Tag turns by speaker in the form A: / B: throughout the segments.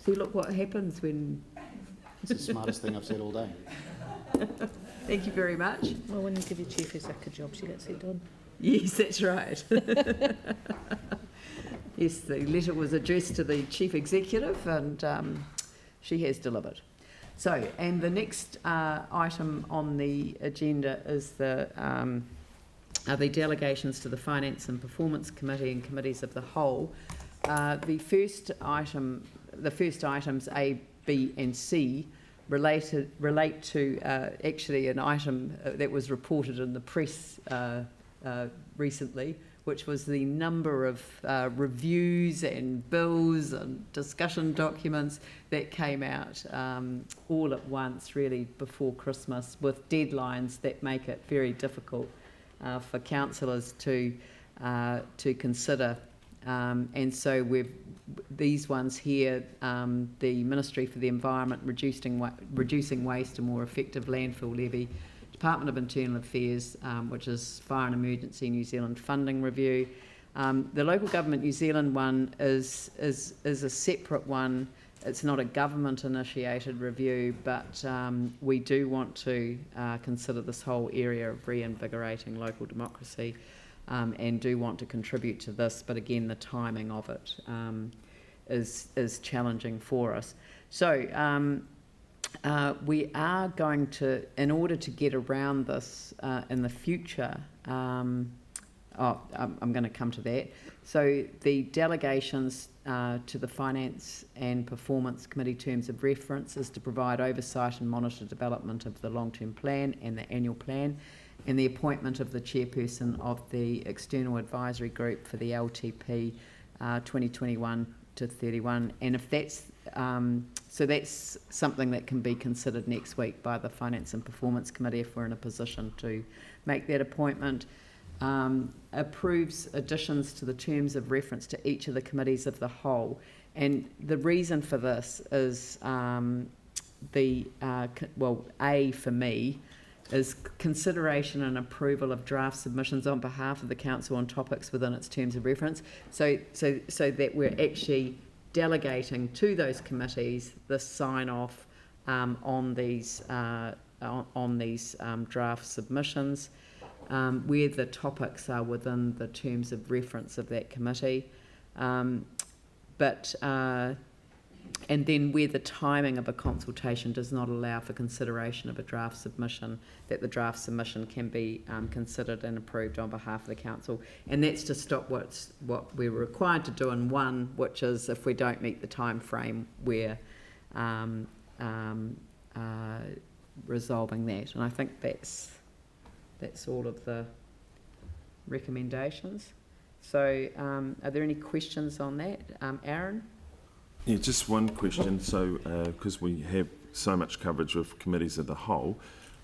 A: See, look what happens when...
B: It's the smartest thing I've said all day.
A: Thank you very much.
C: Well, when you give your chief exec a job, she gets it done.
A: Yes, that's right. Yes, the letter was addressed to the chief executive and she has delivered. So, and the next item on the agenda is are the delegations to the Finance and Performance Committee and committees of the whole. The first items A, B and C relate to actually an item that was reported in the press recently, which was the number of reviews and bills and discussion documents that came out all at once, really before Christmas, with deadlines that make it very difficult for councillors to consider. And so these ones here, the Ministry for the Environment, reducing waste to more effective landfill levy, Department of Internal Affairs, which is Fire and Emergency New Zealand funding review. The Local Government New Zealand one is a separate one. It's not a government initiated review, but we do want to consider this whole area of reinvigorating local democracy. And do want to contribute to this, but again, the timing of it is challenging for us. So we are going to, in order to get around this in the future, I'm going to come to that. So the delegations to the Finance and Performance Committee terms of reference is to provide oversight and monitor development of the long-term plan and the annual plan, and the appointment of the chairperson of the external advisory group for the LTP 2021 to 31. And if that's so, that's something that can be considered next week by the Finance and Performance Committee if we're in a position to make that appointment. Approves additions to the terms of reference to each of the committees of the whole, and the reason for this is A for me is consideration and approval of draft submissions on behalf of the council on topics within its terms of reference. So that we're actually delegating to those committees the sign off on these draft submissions, where the topics are within the terms of reference of that committee, and then where the timing of a consultation does not allow for consideration of a draft submission, that the draft submission can be considered and approved on behalf of the council. And that's to stop what we're required to do in one, which is if we don't meet the time frame, we're resolving that. And I think that's all of the recommendations. So are there any questions on that? Aaron?
D: Yeah, just one question. So, because we have so much coverage of committees of the whole,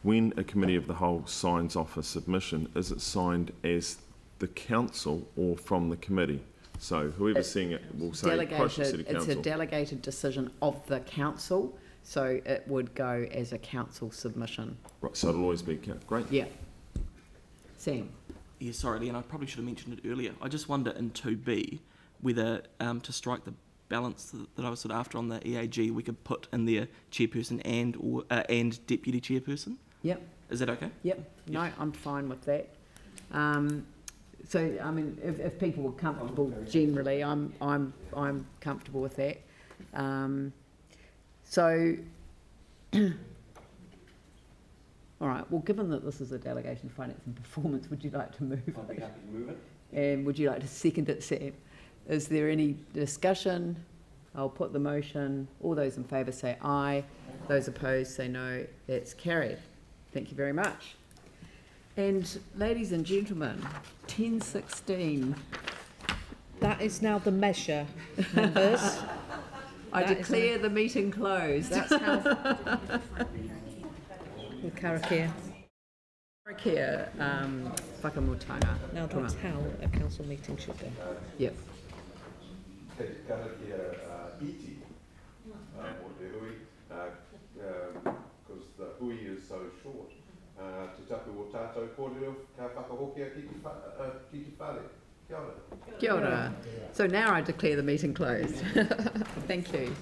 D: when a committee of the whole signs off a submission, is it signed as the council or from the committee? So, whoever's seeing it will say Christchurch City Council.
A: It's a delegated decision of the council, so it would go as a council submission.
D: Right, so it'll always be great.
A: Yeah. Sam?
E: Yeah, sorry, Leanne, I probably should have mentioned it earlier. I just wonder in 2B whether to strike the balance that I was sort of after on the EAG, we could put in there chairperson and deputy chairperson. Yep. Is that okay?
A: Yep. No, I'm fine with that. So I mean, if people were comfortable, generally, I'm comfortable with that. So. All right. Well, given that this is a delegation of finance and performance, would you like to move it?
B: I'd be happy to move it.
A: And would you like to second it, Sam? Is there any discussion? I'll put the motion. All those in favour say aye. Those opposed say no. That's carried. Thank you very much. And ladies and gentlemen, 10:16.
C: That is now the measure, members.
A: I declare the meeting closed.
C: That's how. With Karakia.
A: Karakia, whakamutanga.
C: Now that's how a council meeting should go.
A: Yep.
F: Iti, or te hui, because the hui is so short. Te tapu o tātou kōrero, ka whakahokia ki te whare. Kia ora.
A: Kia ora. So now I declare the meeting closed. Thank you.